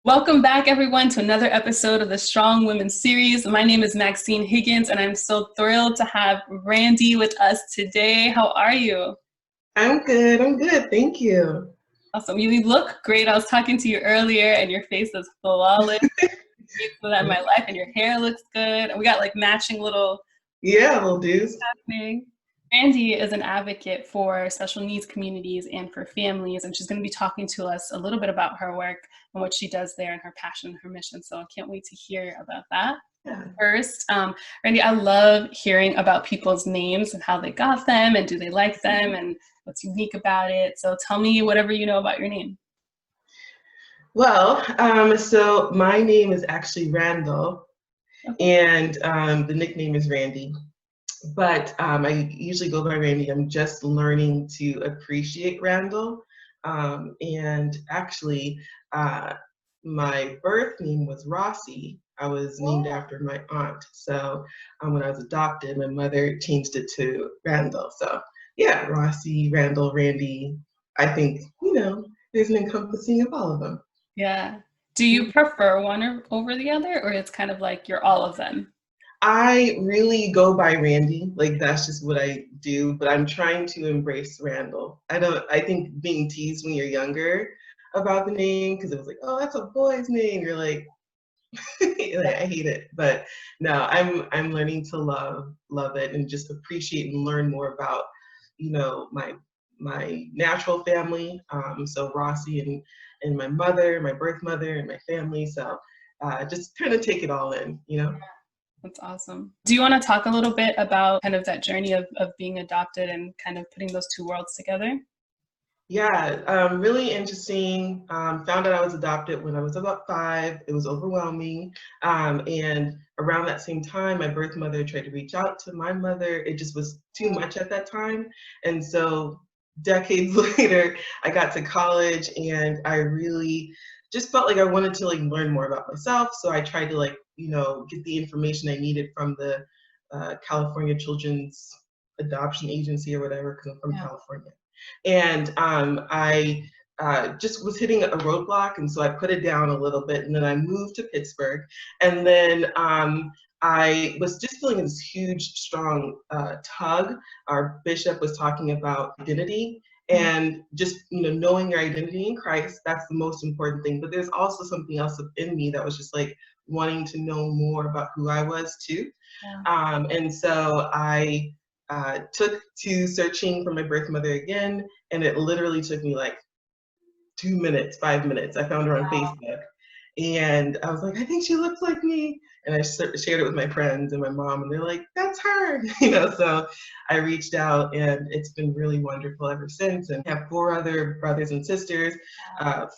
Welcome back, everyone, to another episode of the Strong Women series. My name is Maxine Higgins, and I'm so thrilled to have Randi with us today. How are you? I'm good. I'm good. Thank you. Awesome. You look great. I was talking to you earlier, and your face is flawless. Beautiful in my life, and your hair looks good. And we got like matching little Yeah, little dudes. happening. Randi is an advocate for special needs communities and for families, and she's going to be talking to us a little bit about her work and what she does there and her passion and her mission. So I can't wait to hear about that. Yeah. First, Randi, I love hearing about people's names and how they got them and do they like them and what's unique about it. So tell me whatever you know about your name. Well, so my name is actually Randall, and the nickname is Randy. But I usually go by Randy. I'm just learning to appreciate Randall. And actually, my birth name was Rossi. I was named after my aunt. So when I was adopted, my mother changed it to Randall. So yeah, Rossi, Randall, Randy. I think, there's an encompassing of all of them. Yeah. Do you prefer one over the other, or it's kind of like you're all of them? I really go by Randy. Like that's just what I do, but I'm trying to embrace Randall. I think being teased when you're younger about the name, because it was like, oh, that's a boy's name. You're like, I hate it. But no, I'm learning to love it and just appreciate and learn more about, my natural family. So Rossi and my mother, my birth mother, and my family. So just kind of take it all in. That's awesome. Do you want to talk a little bit about kind of that journey of being adopted and kind of putting those two worlds together? Yeah, really interesting. Found out I was adopted when I was about 5. It was overwhelming. And around that same time, my birth mother tried to reach out to my mother. It just was too much at that time. And so decades later, I got to college and I really just felt like I wanted to learn more about myself. So I tried to get the information I needed from the California Children's Adoption Agency or whatever, because I'm from California. And I just was hitting a roadblock, and so I put it down a little bit, and then I moved to Pittsburgh, and then I was just feeling this huge, strong tug. Our bishop was talking about identity, and just knowing your identity in Christ. That's the most important thing. But there's also something else in me that was just wanting to know more about who I was too. And so I took to searching for my birth mother again, and it literally took me 2 minutes, 5 minutes. I found her on Facebook, and I was like, I think she looks like me. And I shared it with my friends and my mom, and they're like, that's her. So I reached out, and it's been really wonderful ever since. And I have 4 other brothers and sisters,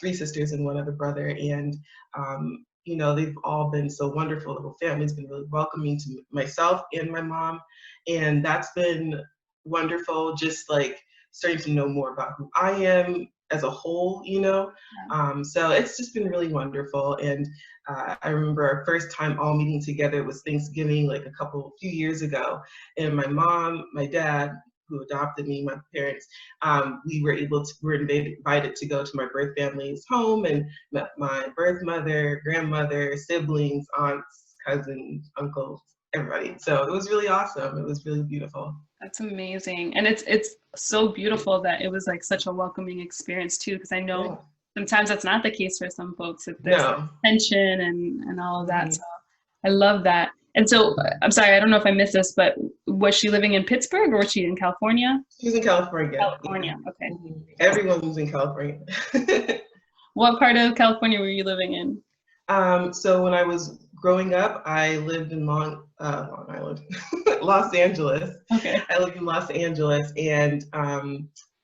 3 sisters and 1 other brother. And they've all been so wonderful. The whole family's been really welcoming to myself and my mom. And that's been wonderful, just starting to know more about who I am as a whole. So it's just been really wonderful. And I remember our first time all meeting together was Thanksgiving, a few years ago. And my mom, my dad, who adopted me, my parents, we were invited to go to my birth family's home and met my birth mother, grandmother, siblings, aunts, cousins, uncles, everybody. So it was really awesome. It was really beautiful. That's amazing. And it's so beautiful that it was such a welcoming experience too, because I know sometimes that's not the case for some folks, if there's tension and all of that. So I love that. And so, I'm sorry, I don't know if I missed this, but was she living in Pittsburgh or was she in California? She was in California. California, okay. Everyone was in California. What part of California were you living in? So when I was growing up, I lived in Long Island, Los Angeles. Okay. I lived in Los Angeles and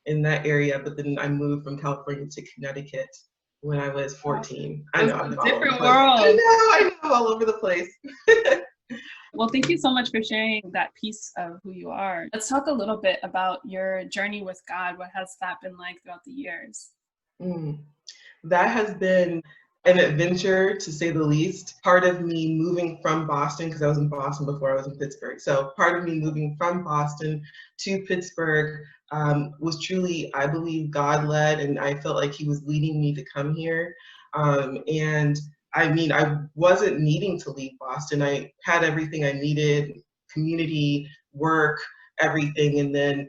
in that area, but then I moved from California to Connecticut when I was 14. I know, I'm all over the place. I know, all over the place. Well, thank you so much for sharing that piece of who you are. Let's talk a little bit about your journey with God. What has that been like throughout the years? That has been an adventure, to say the least. Part of me moving from Boston, because I was in Boston before I was in Pittsburgh. So part of me moving from Boston to Pittsburgh was truly, I believe, God-led, and I felt like he was leading me to come here. And I mean, I wasn't needing to leave Boston. I had everything I needed, community, work, everything. And then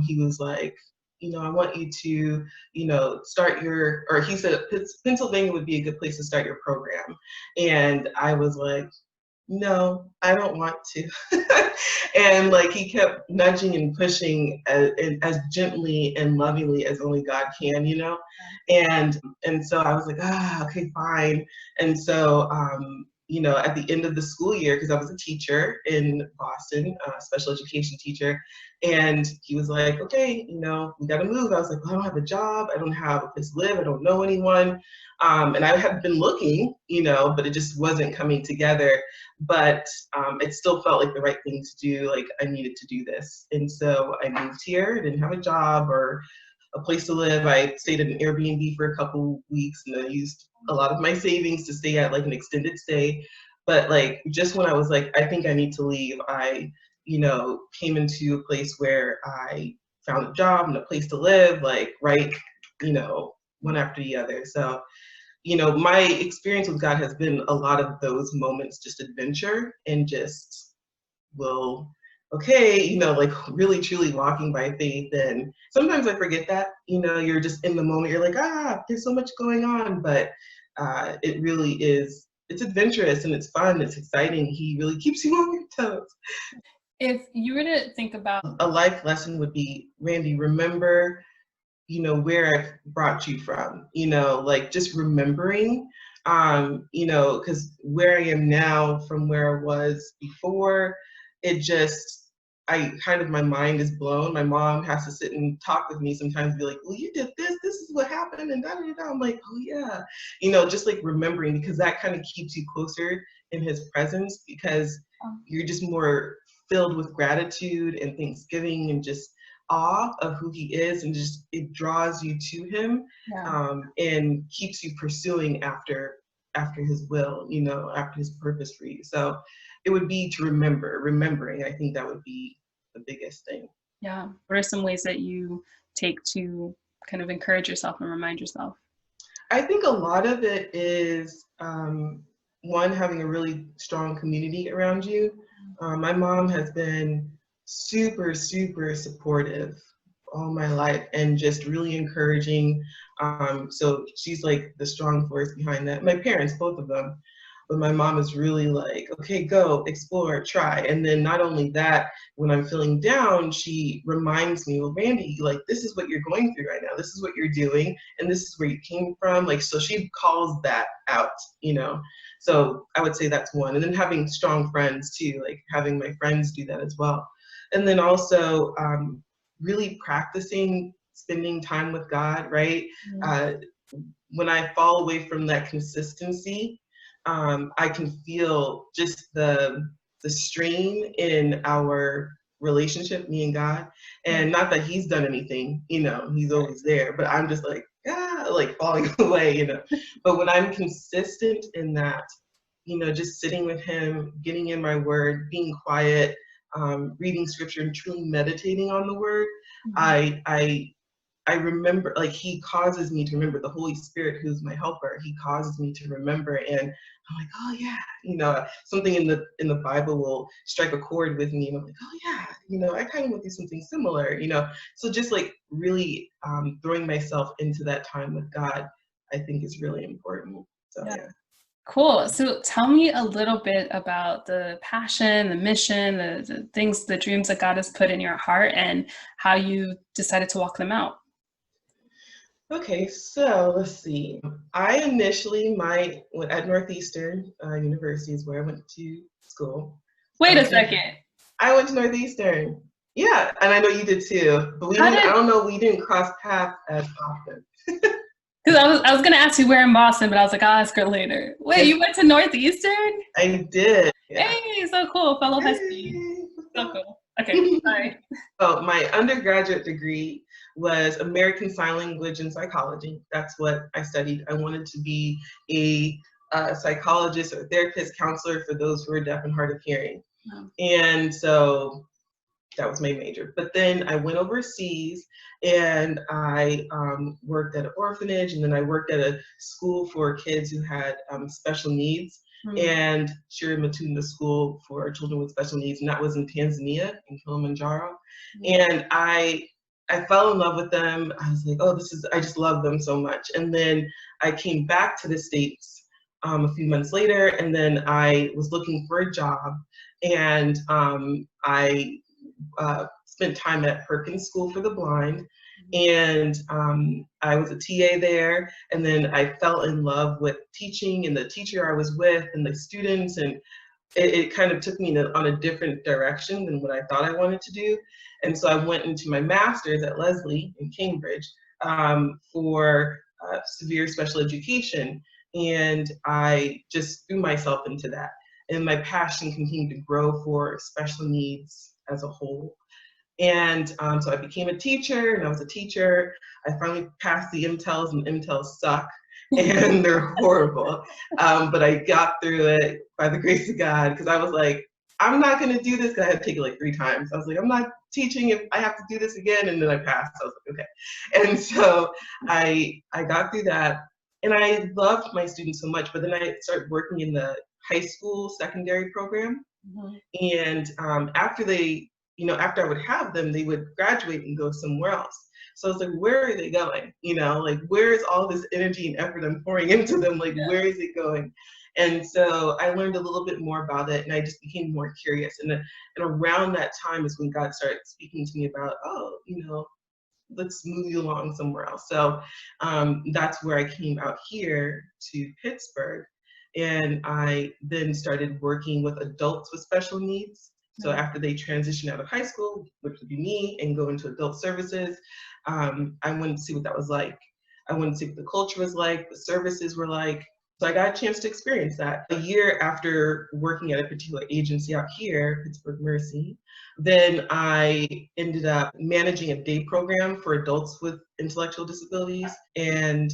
he was like, I want you to, start your, or he said Pennsylvania would be a good place to start your program. And I was like, no, I don't want to. And like he kept nudging and pushing as gently and lovingly as only God can, And so I was like, okay, fine. And so at the end of the school year, because I was a teacher in Boston, special education teacher, and he was like, okay, we got to move. I was like, well, I don't have a job. I don't have a place to live. I don't know anyone. And I had been looking, but it just wasn't coming together. But it still felt like the right thing to do. Like I needed to do this. And so I moved here. I didn't have a job or a place to live. I stayed at an Airbnb for a couple weeks, and I used a lot of my savings to stay at like an extended stay. But like just when I was like, I think I need to leave, I, came into a place where I found a job and a place to live, like right, one after the other. So my experience with God has been a lot of those moments, just adventure and just like really truly walking by faith. And sometimes I forget that, you're just in the moment, you're like, there's so much going on, but it really is, it's adventurous and it's fun, it's exciting. He really keeps you on your toes. If you were to think about a life lesson would be, Randi, remember where I've brought you from, like just remembering, because where I am now from where I was before, my mind is blown. My mom has to sit and talk with me sometimes, be like, well, you did this is what happened, and da da da. I'm like, oh yeah, just like remembering, because that kind of keeps you closer in his presence, because you're just more filled with gratitude and thanksgiving and just awe of who he is, and just it draws you to him, and keeps you pursuing after his will, after his purpose for you. So it would be to remembering. I think that would be the biggest thing. Yeah. What are some ways that you take to kind of encourage yourself and remind yourself? I think a lot of it is one, having a really strong community around you. My mom has been super, super supportive all my life and just really encouraging. So she's like the strong force behind that. My parents, both of them. But my mom is really like, okay, go, explore, try. And then not only that, when I'm feeling down, she reminds me, well, Randi, like, this is what you're going through right now. This is what you're doing. And this is where you came from. Like, so she calls that out, So I would say that's one. And then having strong friends too, like having my friends do that as well. And then also really practicing spending time with God, right? When I fall away from that consistency, I can feel just the strain in our relationship, me and God. And not that he's done anything, he's always there, but I'm just like, like falling away, But when I'm consistent in that, just sitting with him, getting in my word, being quiet, reading scripture and truly meditating on the word, I remember, like, he causes me to remember. The Holy Spirit, who's my helper, he causes me to remember, and I'm like, oh yeah, something in the Bible will strike a chord with me, and I'm like, oh yeah, I kind of went through something similar, So just like really throwing myself into that time with God, I think is really important. So yeah. Cool. So tell me a little bit about the passion, the mission, the things, the dreams that God has put in your heart, and how you decided to walk them out. Okay, so let's see. I initially at Northeastern University is where I went to school. Wait a second. I went to Northeastern. Yeah, and I know you did too. But we didn't cross paths as often. Because I was going to ask you where in Boston, but I was like, I'll ask her later. Wait, you went to Northeastern? I did. Yeah. Hey, so cool. Fellow Husky. So cool. Okay, sorry. So my undergraduate degree was American Sign Language and Psychology. That's what I studied. I wanted to be a psychologist or therapist, counselor for those who are deaf and hard of hearing. Wow. And so That was my major. But then I went overseas and I worked at an orphanage, and then I worked at a school for kids who had special needs, and Shiri Matunda School for children with special needs, and that was in Tanzania, in Kilimanjaro. And I fell in love with them. I was like, oh, I just love them so much. And then I came back to the States a few months later, and then I was looking for a job, and I spent time at Perkins School for the Blind, and I was a TA there, and then I fell in love with teaching and the teacher I was with and the students, and it kind of took me on a different direction than what I thought I wanted to do. And so I went into my master's at Lesley in Cambridge for severe special education, and I just threw myself into that. And my passion continued to grow for special needs as a whole. And so I became a teacher, and I was a teacher. I finally passed the MTELs, and MTELs suck, and they're horrible. But I got through it by the grace of God, because I was like, I'm not going to do this, because I had to take it like 3 times. I was like, I'm not teaching if I have to do this again. And then I passed. I was like, okay. And so I got through that, and I loved my students so much. But then I started working in the high school secondary program. And after after I would have them, they would graduate and go somewhere else. So I was like, where are they going? Like, where is all this energy and effort I'm pouring into them? Like, where is it going? And so I learned a little bit more about it, and I just became more curious. And around that time is when God started speaking to me about, let's move you along somewhere else. So that's where I came out here to Pittsburgh. And I then started working with adults with special needs. So after they transition out of high school, which would be me, and go into adult services, I wanted to see what that was like. I wanted to see what the culture was like, the services were like. So I got a chance to experience that. A year after working at a particular agency out here, Pittsburgh Mercy, then I ended up managing a day program for adults with intellectual disabilities. And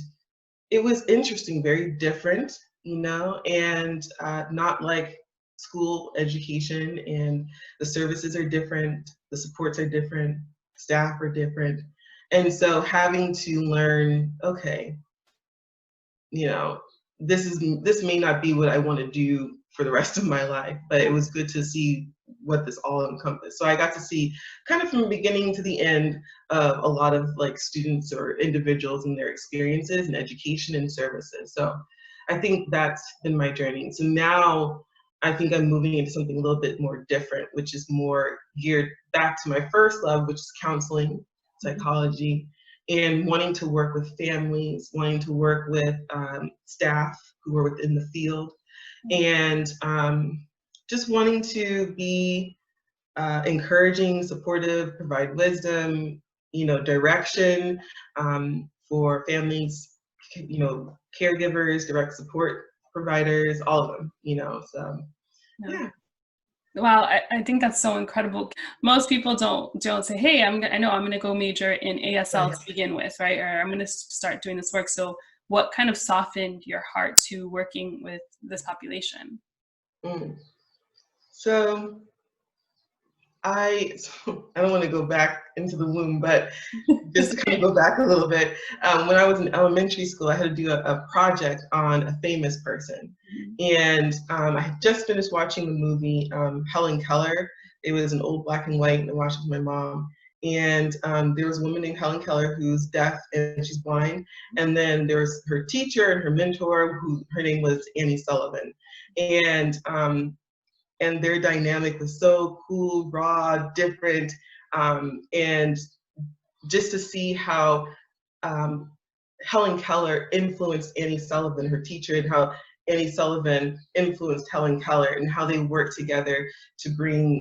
it was interesting, very different, and not like school education, and the services are different, the supports are different, staff are different. And so having to learn, okay, this may not be what I want to do for the rest of my life, but it was good to see what this all encompassed. So I got to see kind of from the beginning to the end of a lot of like students or individuals and their experiences and education and services. So I think that's been my journey. So now I think I'm moving into something a little bit more different, which is more geared back to my first love, which is counseling, psychology, and wanting to work with families, wanting to work with staff who are within the field, and just wanting to be encouraging, supportive, provide wisdom, direction for families, caregivers, direct support providers, all of them, so yeah. Wow, I think that's so incredible. Most people don't say, hey, I know I'm gonna go major in ASL to begin with, right? Or I'm gonna start doing this work. So what kind of softened your heart to working with this population? So I don't want to go back into the womb, but just to kind of go back a little bit, when I was in elementary school, I had to do a project on a famous person. And I had just finished watching the movie Helen Keller. It was an old black and white, and I watched it with my mom. And there was a woman named Helen Keller who's deaf and she's blind. And then there was her teacher and her mentor, who her name was Annie Sullivan. And their dynamic was so cool, raw, different, and just to see how Helen Keller influenced Annie Sullivan, her teacher, and how Annie Sullivan influenced Helen Keller, and how they worked together to bring,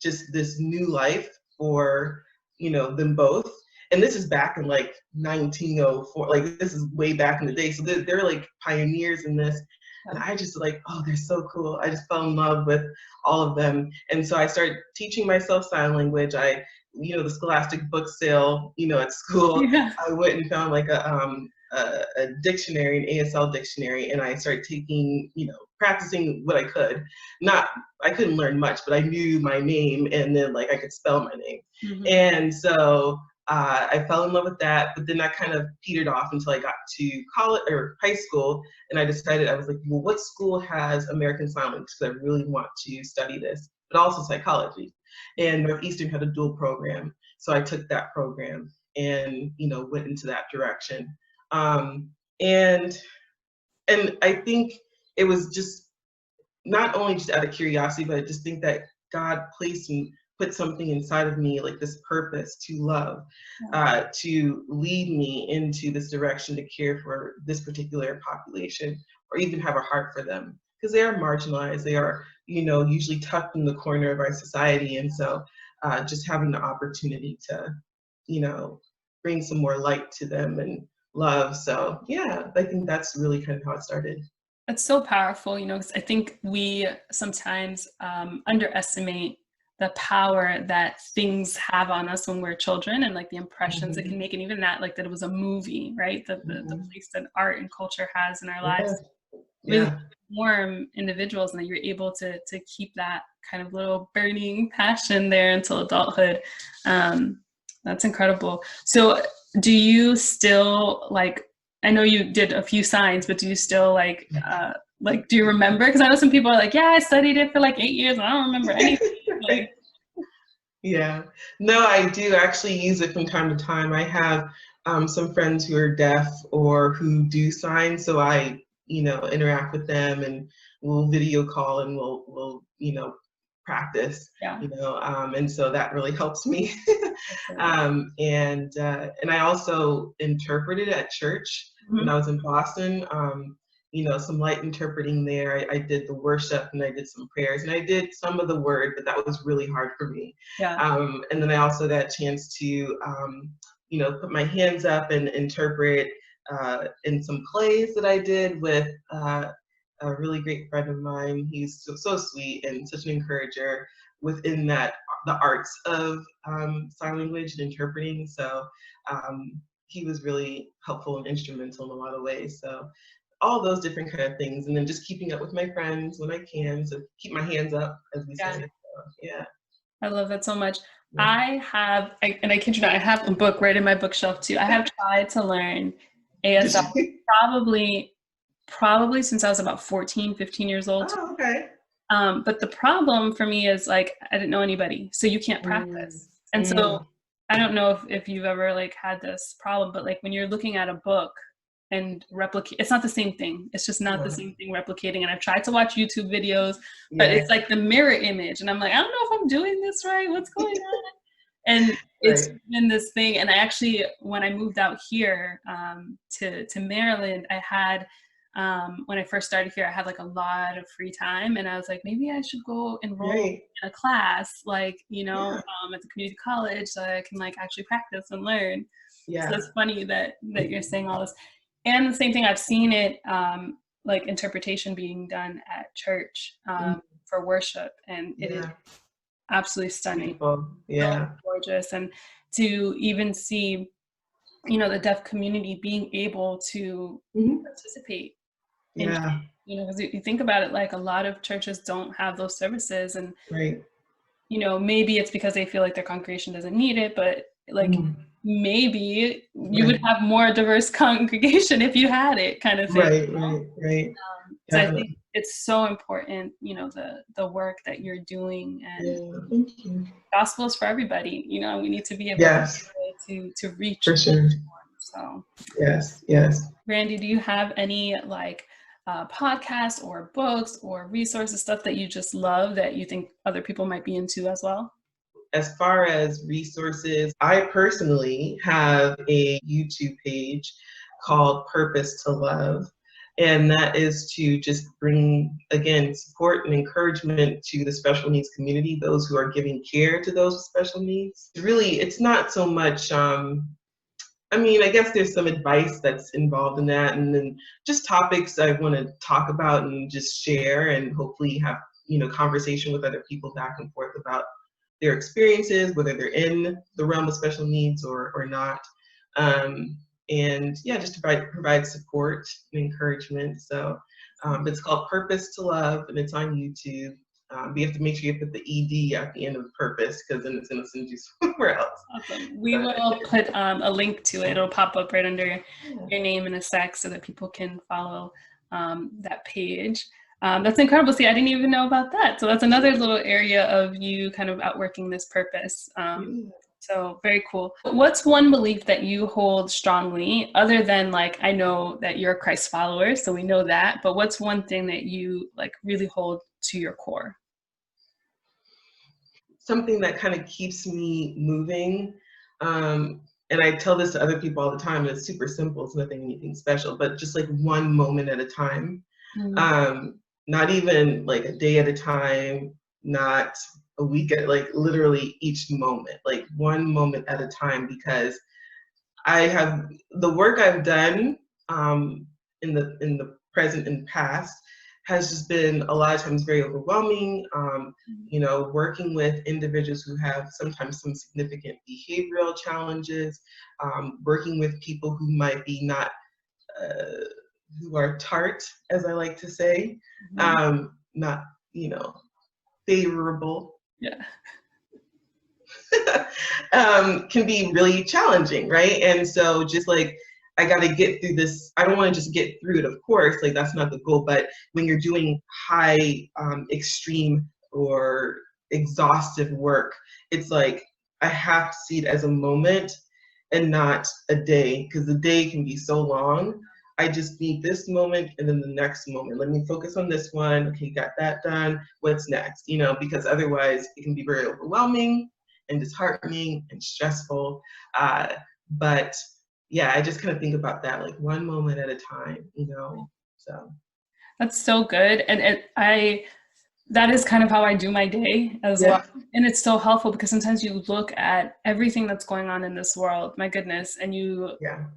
just this new life for, them both. And this is back in like 1904, like this is way back in the day. So they're like pioneers in this. And I just like, oh, they're so cool. I just fell in love with all of them. And so I started teaching myself sign language. The Scholastic book sale, at school, I went and found like a dictionary, an ASL dictionary, and I started taking, practicing what I could. I couldn't learn much, but I knew my name, and then like I could spell my name. And so I fell in love with that, but then that kind of petered off until I got to college or high school, and I decided, I was like, well, what school has American Sign Language? Because I really want to study this, but also psychology. And Northeastern had a dual program, so I took that program and went into that direction. And I think it was just not only just out of curiosity, but I just think that God placed and put something inside of me, like this purpose to love, to lead me into this direction to care for this particular population, or even have a heart for them, because they are marginalized. They are, usually tucked in the corner of our society. And so just having the opportunity to, bring some more light to them and love. So yeah, I think that's really kind of how it started. It's so powerful, 'cause I think we sometimes underestimate the power that things have on us when we're children, and like the impressions it can make, and even that, like that it was a movie, right? The place that art and culture has in our lives really form individuals, and that you're able to keep that kind of little burning passion there until adulthood. That's incredible. So do you still I know you did a few signs, but do you still do you remember? Because I know some people are like, yeah, I studied it for like 8 years and I don't remember anything. Yeah, no, I do actually use it from time to time. I have some friends who are deaf or who do signs, so I, interact with them, and we'll video call, and we'll practice, and so that really helps me. And I also interpreted at church when I was in Boston. Some light interpreting there. I did the worship, and I did some prayers, and I did some of the word, but that was really hard for me. And then I also got a chance to put my hands up and interpret in some plays that I did with a really great friend of mine. He's so sweet and such an encourager within the arts of sign language and interpreting. So he was really helpful and instrumental in a lot of ways. So all those different kind of things, and then just keeping up with my friends when I can, so keep my hands up, as we say. So, yeah. I love that so much. I kid you not, I have a book right in my bookshelf too. I have tried to learn ASL probably since I was about 14, 15 years old. Oh, okay. But the problem for me is I didn't know anybody, so you can't practice. And so I don't know if you've ever had this problem, but when you're looking at a book and replicate, it's not the same thing. It's just not the same thing replicating. And I've tried to watch YouTube videos, but it's like the mirror image, and I'm like, I don't know if I'm doing this right. What's going on? And it's been this thing. And I actually, when I moved out here to Maryland, I had when I first started here, I had a lot of free time, and I was like, maybe I should go enroll in a class, at the community college, so I can actually practice and learn. So it's funny that you're saying all this. And the same thing, I've seen it interpretation being done at church for worship, and it is absolutely stunning. Beautiful. Yeah. So gorgeous. And to even see, the deaf community being able to participate. Yeah. Because you think about it, a lot of churches don't have those services, and maybe it's because they feel like their congregation doesn't need it, but maybe you would have more diverse congregation if you had it, kind of thing. Right. So I think it's so important, the work that you're doing, and thank you. Gospel is for everybody. We need to be able to reach. For sure. So yes. Randi, do you have any podcasts or books or resources, stuff that you just love that you think other people might be into as well? As far as resources, I personally have a YouTube page called Purpose to Love. And that is to just bring, again, support and encouragement to the special needs community, those who are giving care to those with special needs. Really, it's not so much, I guess there's some advice that's involved in that, and then just topics I want to talk about and just share, and hopefully have, conversation with other people back and forth about their experiences, whether they're in the realm of special needs or not. and yeah, just to provide support and encouragement. So it's called Purpose to Love, and it's on YouTube. But you have to make sure you put the ED at the end of purpose, because then it's going to send you somewhere else. Awesome. We will put a link to it. It'll pop up right under your name in a sec so that people can follow that page. That's incredible. See, I didn't even know about that. So that's another little area of you kind of outworking this purpose. So very cool. What's one belief that you hold strongly, other than like, I know that you're a Christ follower, so we know that, but what's one thing that you like really hold to your core? Something that kind of keeps me moving. And I tell this to other people all the time. It's super simple. It's nothing, anything special, but just like one moment at a time. Not even like a day at a time, not a week at, like literally each moment, like one moment at a time, because I have the work I've done in the present and past has just been a lot of times very overwhelming. You know, working with individuals who have sometimes some significant behavioral challenges, working with people who might be not, who are tart, as I like to say, not, you know, favorable. Yeah. Can be really challenging, right? And so just like, I got to get through this. I don't want to just get through it, of course, like that's not the goal, but when you're doing high, extreme or exhaustive work, it's like, I have to see it as a moment and not a day, because the day can be so long. I just need this moment and then the next moment. Let me focus on this one. Okay, got that done. What's next? You know, because otherwise it can be very overwhelming and disheartening and stressful. But yeah, I just kind of think about that, like one moment at a time, you know, so. That's so good. And that is kind of how I do my day as well. And it's so helpful because sometimes you look at everything that's going on in this world, my goodness, and you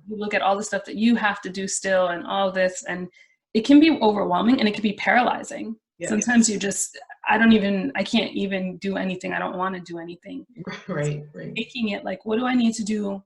look at all the stuff that you have to do still and all this, and it can be overwhelming and it can be paralyzing. Sometimes you just, I can't even do anything. I don't want to do anything. Right. Making it like, what do I need to do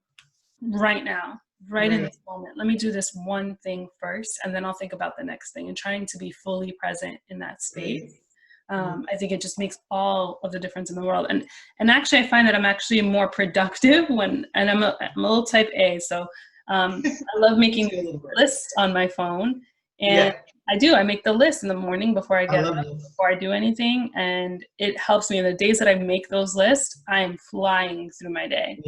right now? Right in this moment. Let me do this one thing first, and then I'll think about the next thing, and trying to be fully present in that space. I think it just makes all of the difference in the world. And actually, I find that I'm actually more productive and I'm a little type A. So I love making lists on my phone. And I make the list in the morning before I get up, before I do anything. And it helps me. In the days that I make those lists, I'm flying through my day.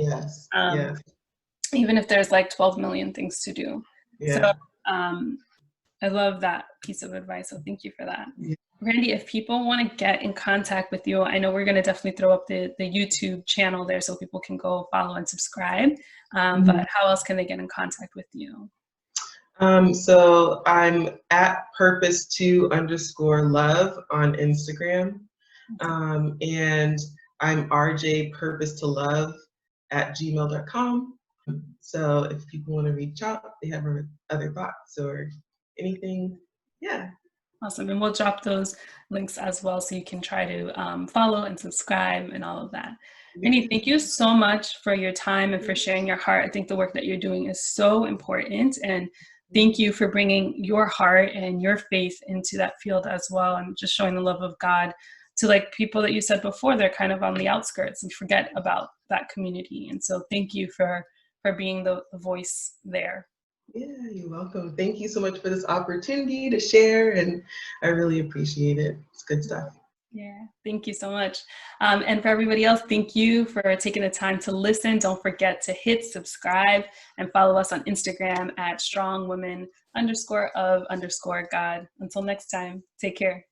Even if there's like 12 million things to do. So I love that piece of advice. So thank you for that. Randi, if people want to get in contact with you, I know we're going to definitely throw up the YouTube channel there so people can go follow and subscribe. But how else can they get in contact with you? So I'm at purpose2_love on Instagram. And I'm rjpurposetolove@gmail.com. So if people want to reach out, they have other thoughts or anything, Awesome. And we'll drop those links as well so you can try to follow and subscribe and all of that. Randi, thank you so much for your time and for sharing your heart. I think the work that you're doing is so important, and thank you for bringing your heart and your faith into that field as well, and just showing the love of God to like people that you said before, they're kind of on the outskirts and forget about that community. And so thank you for being the voice there. Yeah, you're welcome. Thank you so much for this opportunity to share, and I really appreciate it. It's good stuff. Yeah, thank you so much. And for everybody else, thank you for taking the time to listen. Don't forget to hit subscribe and follow us on Instagram at strongwomen_of_God. Until next time, take care.